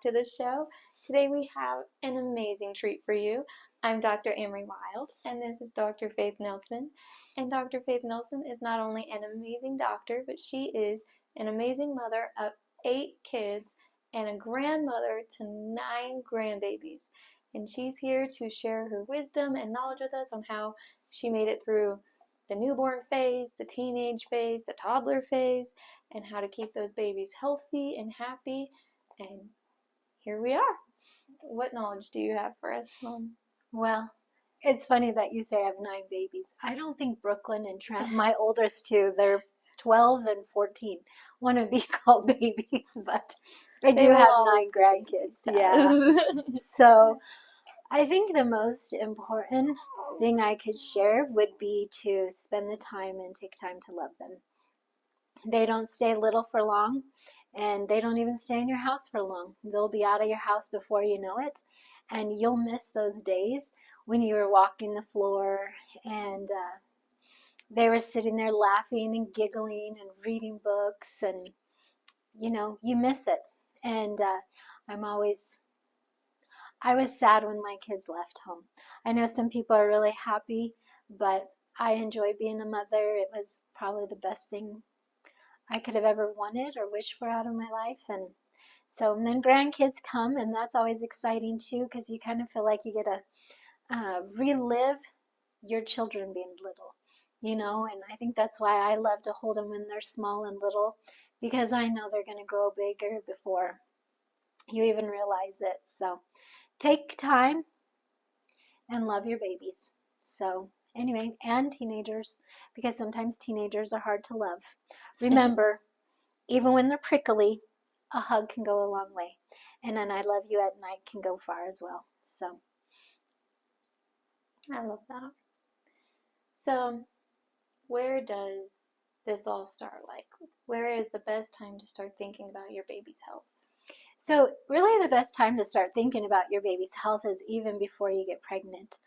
to the show. Today we have an amazing treat for you. I'm Dr. Amory Wild, and this is Dr. Faith Nelson. And Dr. Faith Nelson is not only an amazing doctor, but she is an amazing mother of 8 kids and a grandmother to 9 grandbabies. And she's here to share her wisdom and knowledge with us on how she made it through the newborn phase, the teenage phase, the toddler phase, and how to keep those babies healthy and happy. And here we are. What knowledge do you have for us, Mom? Well, it's funny that you say I have 9 babies. I don't think Brooklyn and Trent, my oldest two, they're 12 and 14, want to be called babies, but I do have 9 grandkids. Yeah. So I think the most important thing I could share would be to spend the time and take time to love them. They don't stay little for long, and they don't even stay in your house for long. They'll be out of your house before you know it, and you'll miss those days when you were walking the floor and they were sitting there laughing and giggling and reading books, and you miss it. And I was sad when my kids left home. I know some people are really happy, but I enjoy being a mother. It was probably the best thing I could have ever wanted or wished for out of my life. And then grandkids come, and that's always exciting too, because you kind of feel like you get to relive your children being little, and I think that's why I love to hold them when they're small and little, because I know they're going to grow bigger before you even realize it. So take time and love your babies. So anyway, and teenagers, because sometimes teenagers are hard to love. Remember, even when they're prickly, a hug can go a long way. And then I love you at night can go far as well. So I love that. So where does this all start? Like, where is the best time to start thinking about your baby's health? So really the best time to start thinking about your baby's health is even before you get pregnant.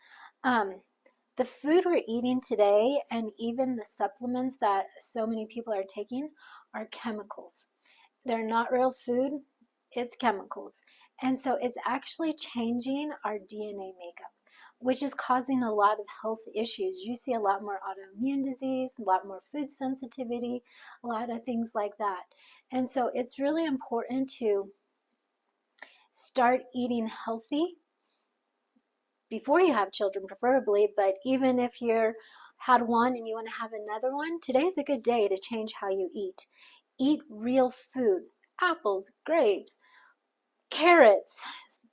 The food we're eating today and even the supplements that so many people are taking are chemicals. They're not real food, it's chemicals. And so it's actually changing our DNA makeup, which is causing a lot of health issues. You see a lot more autoimmune disease, a lot more food sensitivity, a lot of things like that. And so it's really important to start eating healthy before you have children, preferably, but even if you're had one and you want to have another one, today's a good day to change how you eat. Eat real food, apples, grapes, carrots,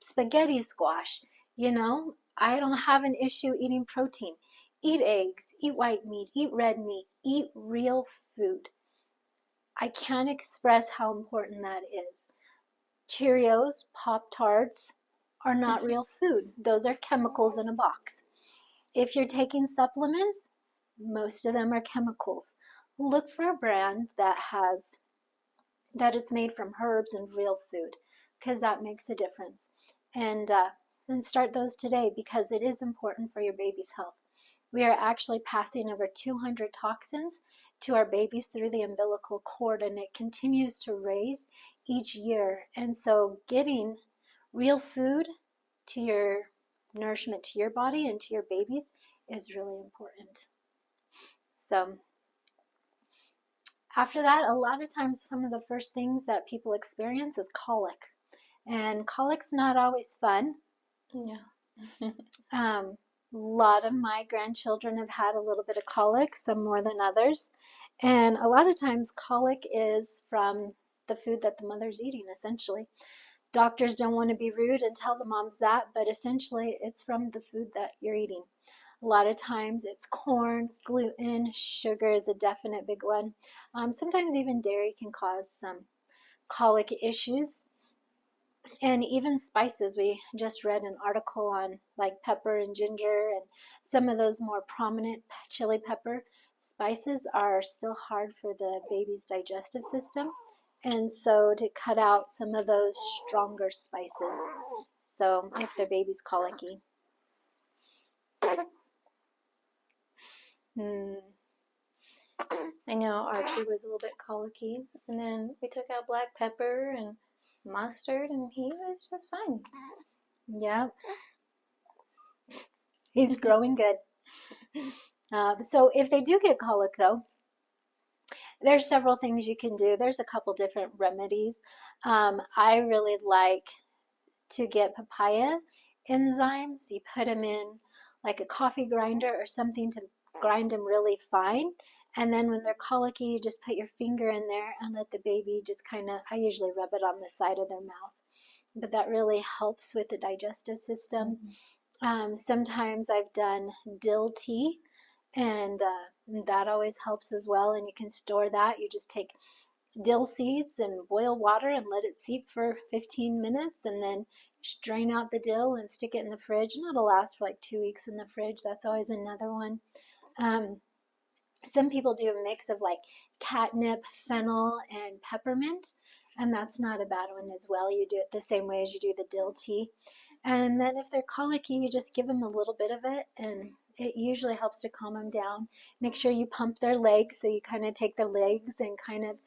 spaghetti squash. I don't have an issue eating protein. Eat eggs, eat white meat, eat red meat, eat real food. I can't express how important that is. Cheerios, Pop-Tarts are not real food. Those are chemicals in a box. If you're taking supplements, most of them are chemicals. Look for a brand that it's made from herbs and real food, because that makes a difference. And start those today, because it is important for your baby's health. We are actually passing over 200 toxins to our babies through the umbilical cord, and it continues to raise each year. And so getting real food to your nourishment to your body and to your babies is really important. So after that, a lot of times some of the first things that people experience is colic. And colic's not always fun. Yeah. A lot of my grandchildren have had a little bit of colic, some more than others. And a lot of times colic is from the food that the mother's eating, essentially. Doctors don't want to be rude and tell the moms that, but essentially it's from the food that you're eating. A lot of times it's corn, gluten, sugar is a definite big one. Sometimes even dairy can cause some colic issues. And even spices. We just read an article on like pepper and ginger and some of those more prominent chili pepper. Spices are still hard for the baby's digestive system. And so to cut out some of those stronger spices. So if their baby's colicky. I know Archie was a little bit colicky, and then we took out black pepper, and mustard, and he was just fine. Yeah, he's growing good. So if they do get colic, though, there's several things you can do. There's a couple different remedies. I really like to get papaya enzymes. You put them in like a coffee grinder or something to grind them really fine. And then when they're colicky, you just put your finger in there and let the baby just kind of, I usually rub it on the side of their mouth. But that really helps with the digestive system. Sometimes I've done dill tea, and that always helps as well. And you can store that. You just take dill seeds and boil water and let it steep for 15 minutes, and then strain out the dill and stick it in the fridge, and it'll last for like 2 weeks in the fridge. That's always another one. Some people do a mix of like catnip, fennel, and peppermint, and that's not a bad one as well. You do it the same way as you do the dill tea. And then if they're colicky, you just give them a little bit of it, and it usually helps to calm them down. Make sure you pump their legs, so you kind of take their legs and kind of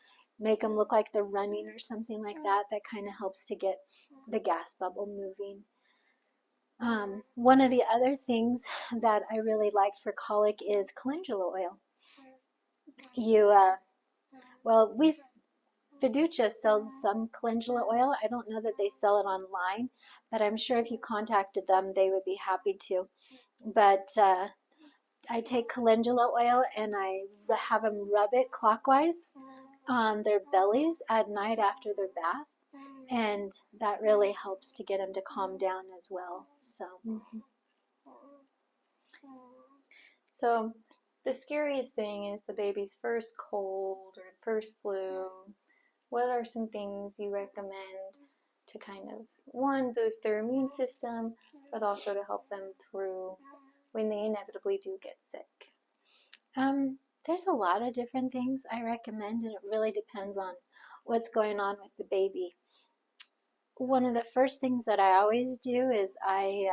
make them look like they're running or something like that. That kind of helps to get the gas bubble moving. One of the other things that I really liked for colic is calendula oil. Fiducia sells some calendula oil. I don't know that they sell it online, but I'm sure if you contacted them, they would be happy to. But I take calendula oil and I have them rub it clockwise on their bellies at night after their bath, and that really helps to get them to calm down as well. So the scariest thing is the baby's first cold or first flu. What are some things you recommend to kind of, one, boost their immune system, but also to help them through when they inevitably do get sick? There's a lot of different things I recommend, and it really depends on what's going on with the baby. One of the first things that I always do is I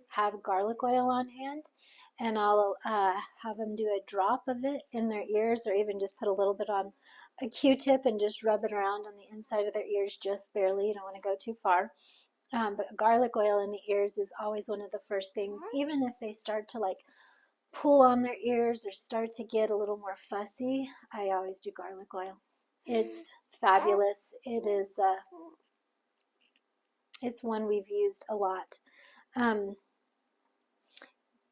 have garlic oil on hand, and I'll have them do a drop of it in their ears, or even just put a little bit on a Q-tip and just rub it around on the inside of their ears just barely. You don't want to go too far. But garlic oil in the ears is always one of the first things, even if they start to like pull on their ears or start to get a little more fussy. I always do garlic oil. It's fabulous. It's one we've used a lot.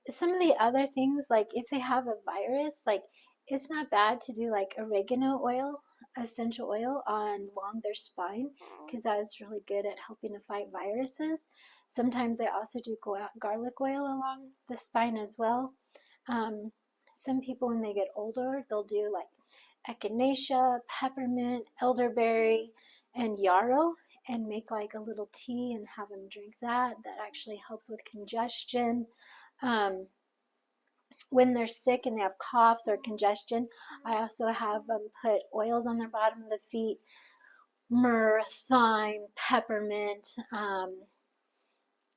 Some of the other things, like if they have a virus, like it's not bad to do like oregano oil, essential oil along their spine, because that is really good at helping to fight viruses. Sometimes I also do garlic oil along the spine as well. Some people, when they get older, they'll do like echinacea, peppermint, elderberry, and yarrow, and make like a little tea and have them drink that. That actually helps with congestion. When they're sick and they have coughs or congestion, I also have them put oils on their bottom of the feet, myrrh, thyme, peppermint,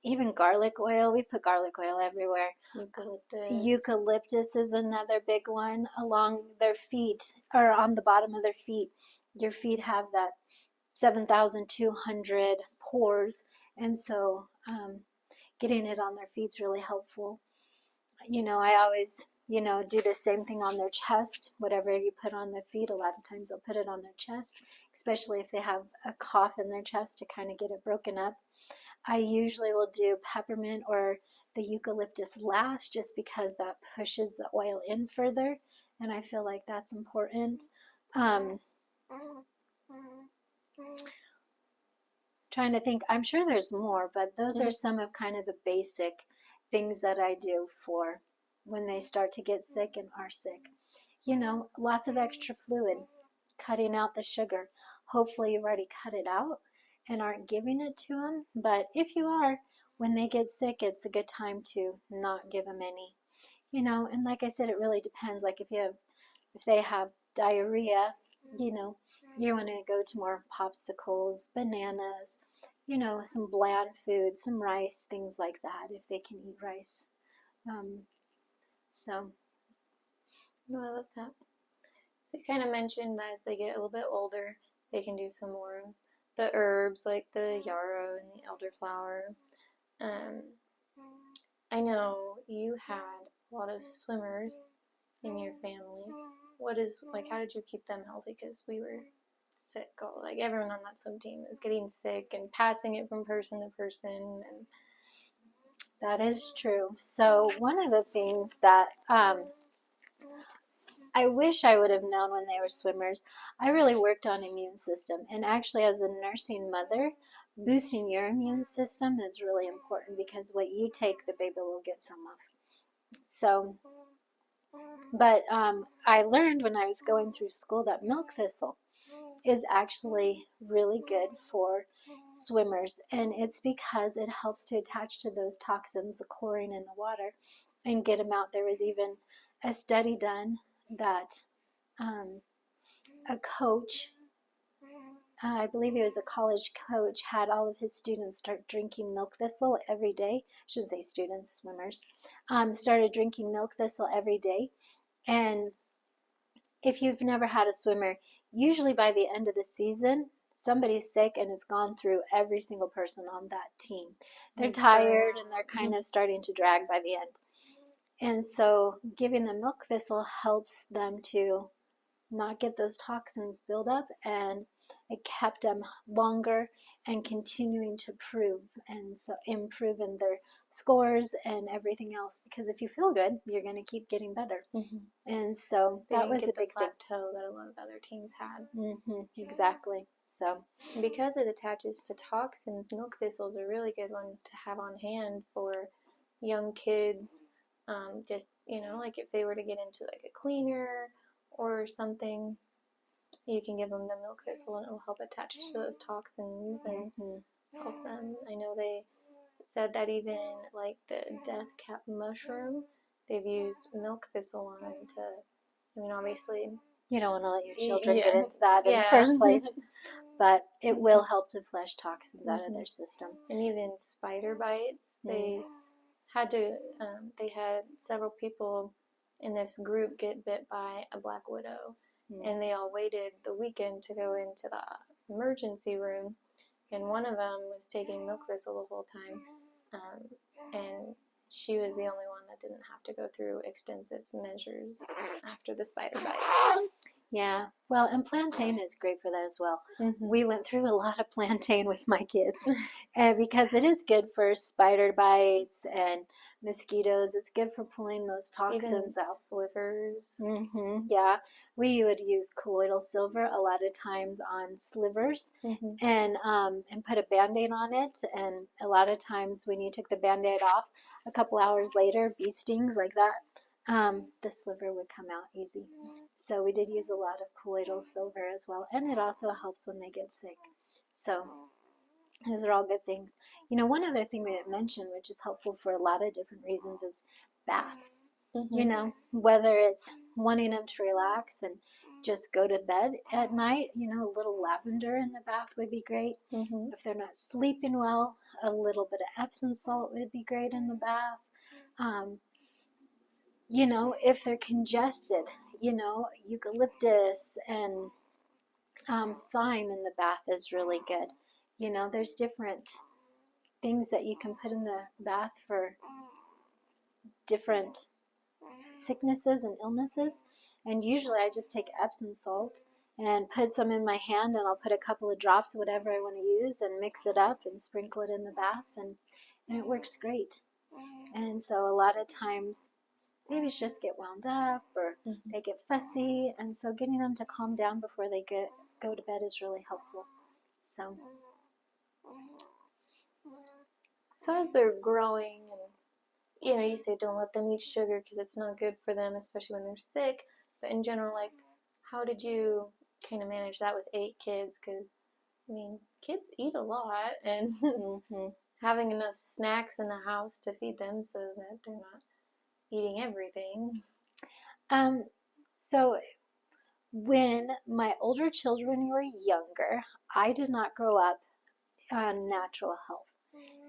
even garlic oil. We put garlic oil everywhere. Eucalyptus is another big one along their feet, or on the bottom of their feet. Your feet have that 7,200 pores, and so getting it on their feet is really helpful. I always, do the same thing on their chest. Whatever you put on their feet, a lot of times they'll put it on their chest, especially if they have a cough in their chest, to kind of get it broken up. I usually will do peppermint or the eucalyptus last, just because that pushes the oil in further, and I feel like that's important. Trying to think, I'm sure there's more, but those are some of kind of the basic things that I do for when they start to get sick and are sick. Lots of extra fluid, cutting out the sugar. Hopefully you've already cut it out and aren't giving it to them, but if you are, when they get sick, it's a good time to not give them any. And like I said, it really depends. Like if they have diarrhea, you want to go to more popsicles, bananas, some bland food, some rice, things like that, if they can eat rice. No, I love that. So you kind of mentioned that as they get a little bit older, they can do some more the herbs like the yarrow and the elderflower. I know you had a lot of swimmers in your family. How did you keep them healthy? Because we were sick. Like everyone on that swim team was getting sick and passing it from person to person. And that is true. So one of the things that I wish I would have known when they were swimmers, I really worked on immune system. And actually, as a nursing mother, boosting your immune system is really important because what you take, the baby will get some of. So, but I learned when I was going through school that milk thistle is actually really good for swimmers, and it's because it helps to attach to those toxins, the chlorine in the water, and get them out. There was even a study done that a coach, I believe he was a college coach, had all of his students start drinking milk thistle every day. I shouldn't say students, swimmers, started drinking milk thistle every day. And if you've never had a swimmer, usually by the end of the season, somebody's sick and it's gone through every single person on that team. They're tired and they're kind of starting to drag by the end. And so giving them milk thistle helps them to not get those toxins build up, and it kept them longer and continuing to improve in their scores and everything else, because if you feel good, you're going to keep getting better. And so that was a big plateau that a lot of other teams had. Exactly. So because it attaches to toxins, milk thistle is a really good one to have on hand for young kids. Just, like if they were to get into like a cleaner or something, you can give them the milk thistle and it will help attach to those toxins and help them. I know they said that even like the death cap mushroom, they've used milk thistle on to, obviously you don't want to let your children get into that in the first place, but it will help to flush toxins out of their system. And even spider bites, they had several people in this group get bit by a black widow, and they all waited the weekend to go into the emergency room, and one of them was taking milk thistle the whole time, and she was the only one that didn't have to go through extensive measures after the spider bite. Yeah, well, and plantain is great for that as well. We went through a lot of plantain with my kids, and because it is good for spider bites and mosquitoes. It's good for pulling those toxins out. Slivers. Yeah, we would use colloidal silver a lot of times on slivers, and put a Band-Aid on it. And a lot of times when you took the Band-Aid off, a couple hours later, bee stings like that, the sliver would come out easy. So we did use a lot of colloidal silver as well, and it also helps when they get sick. So those are all good things. One other thing we didn't mention, which is helpful for a lot of different reasons, is baths. Whether it's wanting them to relax and just go to bed at night, a little lavender in the bath would be great. If they're not sleeping well, a little bit of Epsom salt would be great in the bath. If they're congested, eucalyptus and thyme in the bath is really good. There's different things that you can put in the bath for different sicknesses and illnesses. And usually I just take Epsom salt and put some in my hand, and I'll put a couple of drops, whatever I want to use, and mix it up and sprinkle it in the bath, and it works great. And so a lot of times babies just get wound up or they get fussy, and so getting them to calm down before they go to bed is really helpful. So as they're growing, and you say don't let them eat sugar because it's not good for them, especially when they're sick, but in general, like, how did you kind of manage that with 8 kids? Because kids eat a lot, and having enough snacks in the house to feed them so that they're not eating everything. So when my older children were younger, I did not grow up on natural health.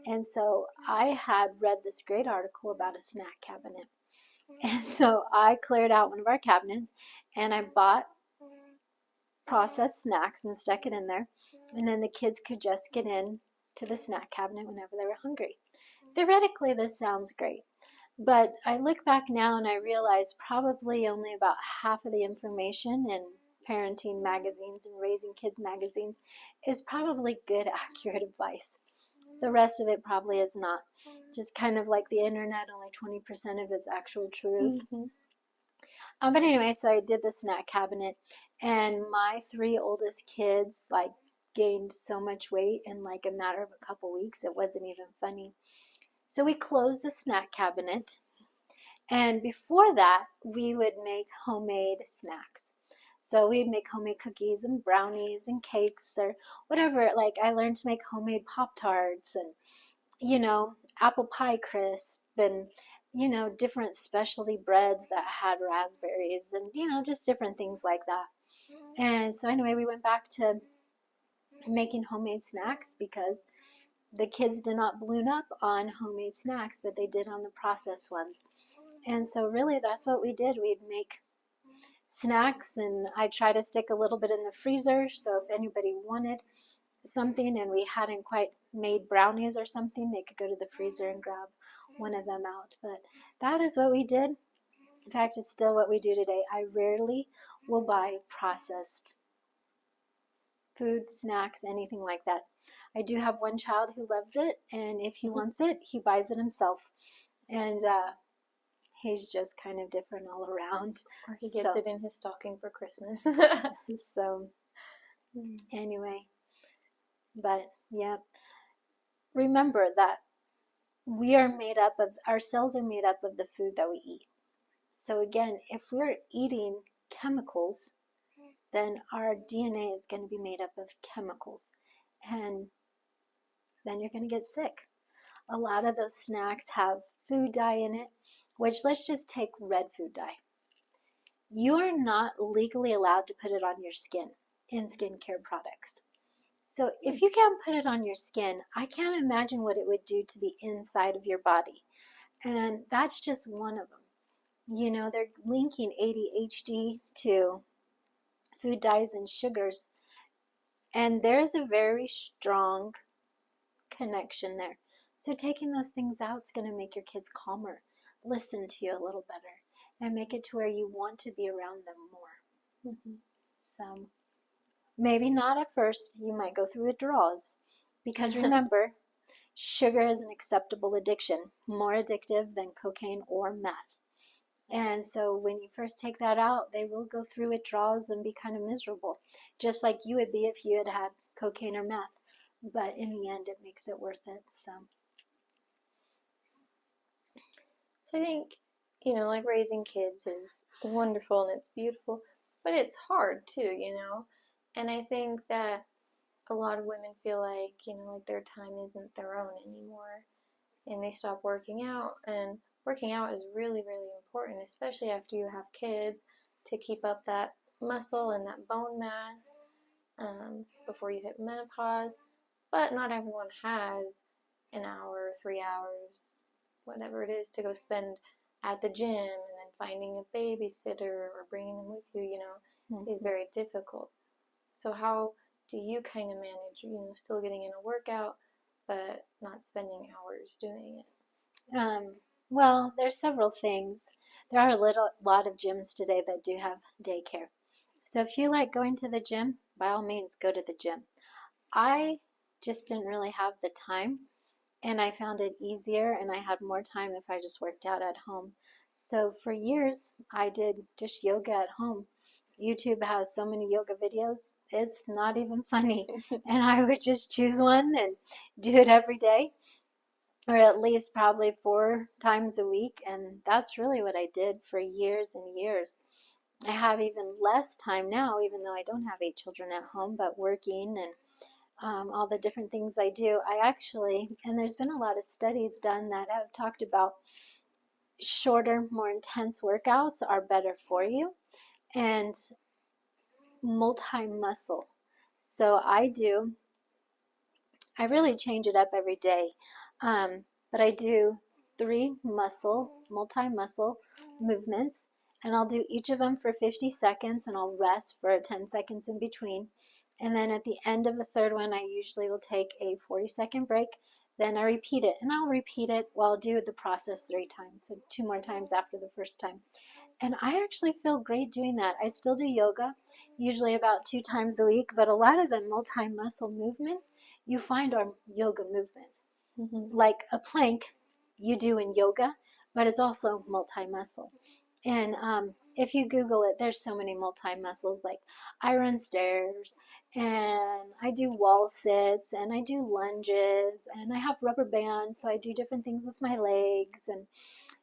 And so I had read this great article about a snack cabinet. And so I cleared out one of our cabinets and I bought processed snacks and stuck it in there. and then the kids could just get in to the snack cabinet whenever they were hungry. Theoretically, this sounds great, but I look back now and I realize probably only about half of the information in parenting magazines and raising kids magazines is probably good, accurate advice. The rest of it probably is not. Just kind of like the internet, only 20% of it's actual truth. Mm-hmm. But anyway, so I did the snack cabinet, and my three oldest kids like gained so much weight in like a matter of a couple weeks. It wasn't even funny. So we closed the snack cabinet, and before that, we would make homemade snacks. So we'd make homemade cookies and brownies and cakes or whatever. Like I learned to make homemade Pop-Tarts and, apple pie crisp and, different specialty breads that had raspberries and, just different things like that. And so anyway, we went back to making homemade snacks because the kids did not balloon up on homemade snacks, but they did on the processed ones. And so really that's what we did. We'd make snacks and I'd try to stick a little bit in the freezer. So if anybody wanted something and we hadn't quite made brownies or something, they could go to the freezer and grab one of them out. But that is what we did. In fact, it's still what we do today. I rarely will buy processed food, snacks, anything like that. I do have one child who loves it, and if he wants it, he buys it himself. And he's just kind of different all around. Or he gets it in his stocking for Christmas. So anyway, but yeah, remember that our cells are made up of the food that we eat. So again, if we're eating chemicals, then our DNA is going to be made up of chemicals, and then you're going to get sick. A lot of those snacks have food dye in it, which let's just take red food dye. You are not legally allowed to put it on your skin in skincare products. So if you can't put it on your skin, I can't imagine what it would do to the inside of your body. And that's just one of them. They're linking ADHD to food dyes and sugars. And there's a very strong connection there. So taking those things out is going to make your kids calmer, listen to you a little better, and make it to where you want to be around them more. So maybe not at first. You might go through withdrawals because remember, sugar is an acceptable addiction, more addictive than cocaine or meth. And so when you first take that out, they will go through withdrawals and be kind of miserable, just like you would be if you had had cocaine or meth. But in the end, it makes it worth it. So I think, like raising kids is wonderful and it's beautiful, but it's hard too, And I think that a lot of women feel like, like their time isn't their own anymore. And they stop working out. And working out is really, really important, especially after you have kids, to keep up that muscle and that bone mass before you hit menopause. But not everyone has an hour, 3 hours, whatever it is, to go spend at the gym, and then finding a babysitter or bringing them with you, is very difficult. So how do you kind of manage, still getting in a workout, but not spending hours doing it? Well, there's several things. There are a lot of gyms today that do have daycare. So if you like going to the gym, by all means, go to the gym. I just didn't really have the time, and I found it easier, and I had more time if I just worked out at home. So for years, I did just yoga at home. YouTube has so many yoga videos, it's not even funny. And I would just choose one and do it every day, or at least probably 4 times a week. And that's really what I did for years and years. I have even less time now, even though I don't have 8 children at home, but working and all the different things I do. And there's been a lot of studies done that have talked about shorter, more intense workouts are better for you, and multi-muscle. So I really change it up every day, but I do 3 multi-muscle movements, and I'll do each of them for 50 seconds, and I'll rest for 10 seconds in between. And then at the end of the third one, I usually will take a 40-second break. Then I repeat it, and I'll repeat it. Well, I'll do the process 3 times, so 2 more times after the first time. And I actually feel great doing that. I still do yoga, usually about 2 times a week, but a lot of the multi-muscle movements you find are yoga movements. Like a plank you do in yoga, but it's also multi-muscle. And if you Google it, there's so many multi-muscles. Like I run stairs, and I do wall sits, and I do lunges, and I have rubber bands, so I do different things with my legs, and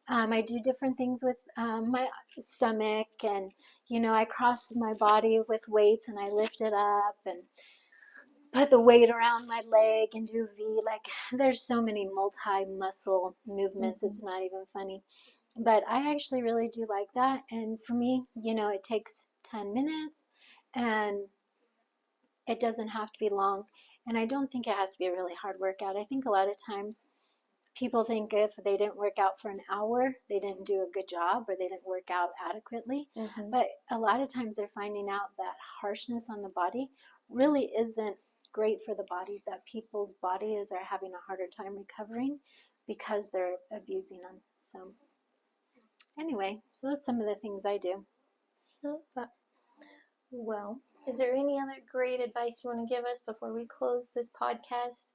I do different things with my stomach, and I cross my body with weights, and I lift it up and put the weight around my leg and do V. Like there's so many multi-muscle movements. It's not even funny. But I actually really do like that. And for me, it takes 10 minutes, and it doesn't have to be long. And I don't think it has to be a really hard workout. I think a lot of times people think if they didn't work out for an hour, they didn't do a good job, or they didn't work out adequately. But a lot of times they're finding out that harshness on the body really isn't great for the body, that people's bodies are having a harder time recovering because they're abusing them. So anyway, so that's some of the things I do. Well, is there any other great advice you want to give us before we close this podcast?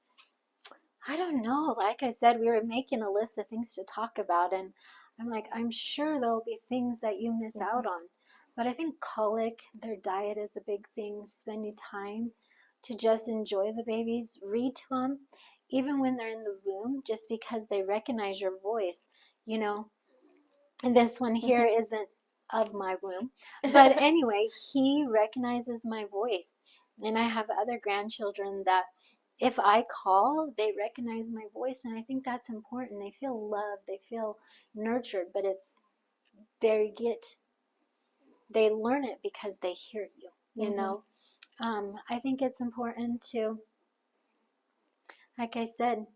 I don't know. Like I said, we were making a list of things to talk about, and I'm like, I'm sure there'll be things that you miss out on. But I think colic, their diet is a big thing, spending time to just enjoy the babies, read to them, even when they're in the womb, just because they recognize your voice, And this one here isn't of my womb. But anyway, he recognizes my voice. And I have other grandchildren that if I call, they recognize my voice, and I think that's important. They feel loved, they feel nurtured, but they learn it because they hear you, I think it's important to, like I said,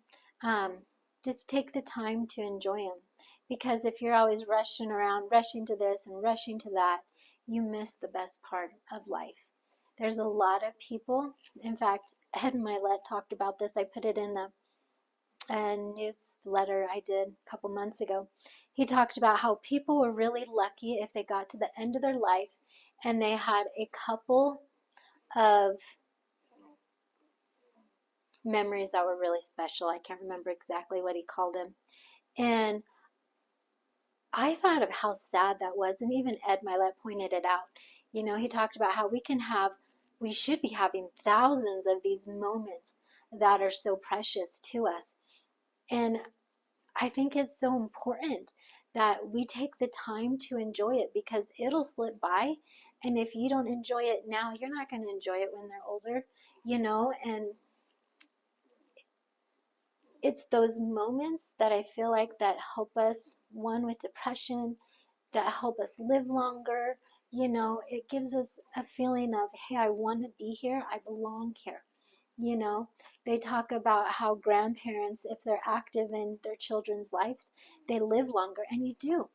just take the time to enjoy them. Because if you're always rushing around, rushing to this and rushing to that, you miss the best part of life. There's a lot of people, in fact, Ed Milet talked about this. I put it in a newsletter I did a couple months ago. He talked about how people were really lucky if they got to the end of their life and they had a couple of memories that were really special. I can't remember exactly what he called them. And I thought of how sad that was, and even Ed Milet pointed it out. He talked about how we should be having thousands of these moments that are so precious to us. And I think it's so important that we take the time to enjoy it, because it'll slip by. And if you don't enjoy it now, you're not going to enjoy it when they're older, and it's those moments that I feel like that help us, one, with depression, that help us live longer. It gives us a feeling of, hey, I want to be here, I belong here. They talk about how grandparents, if they're active in their children's lives, they live longer, and you do.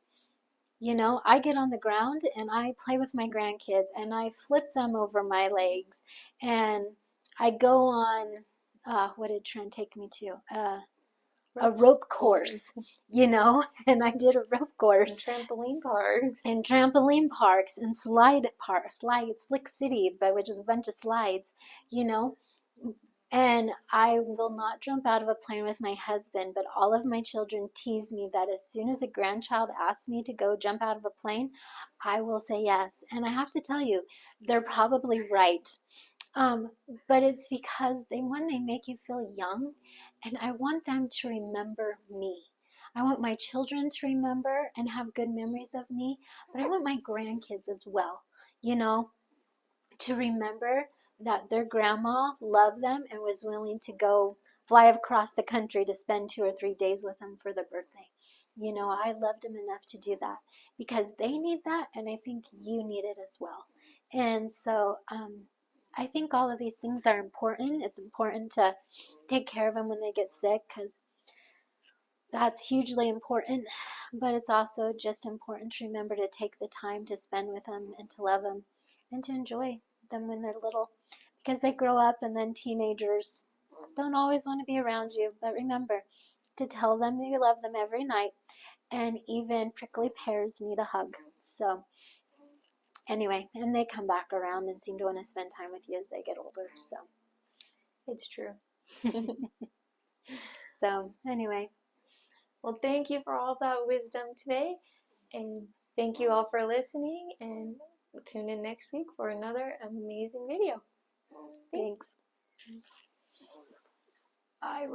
I get on the ground and I play with my grandkids, and I flip them over my legs, and I go on, what did Trent take me to? A rope course, and I did a rope course. And trampoline parks. And trampoline parks and Slick City, which is a bunch of slides, And I will not jump out of a plane with my husband, but all of my children tease me that as soon as a grandchild asks me to go jump out of a plane, I will say yes. And I have to tell you, they're probably right. But it's because they make you feel young, and I want them to remember me. I want my children to remember and have good memories of me, but I want my grandkids as well, to remember that their grandma loved them and was willing to go fly across the country to spend 2 or 3 days with them for their birthday. I loved them enough to do that because they need that, and I think you need it as well. And so I think all of these things are important. It's important to take care of them when they get sick, because that's hugely important. But it's also just important to remember to take the time to spend with them and to love them and to enjoy them when they're little. because they grow up, and then teenagers don't always want to be around you. But remember to tell them that you love them every night, and even prickly pears need a hug. So anyway, and they come back around and seem to want to spend time with you as they get older. So It's true. so anyway, Well, thank you for all that wisdom today, and thank you all for listening, and tune in next week for another amazing video. thanks. I ran.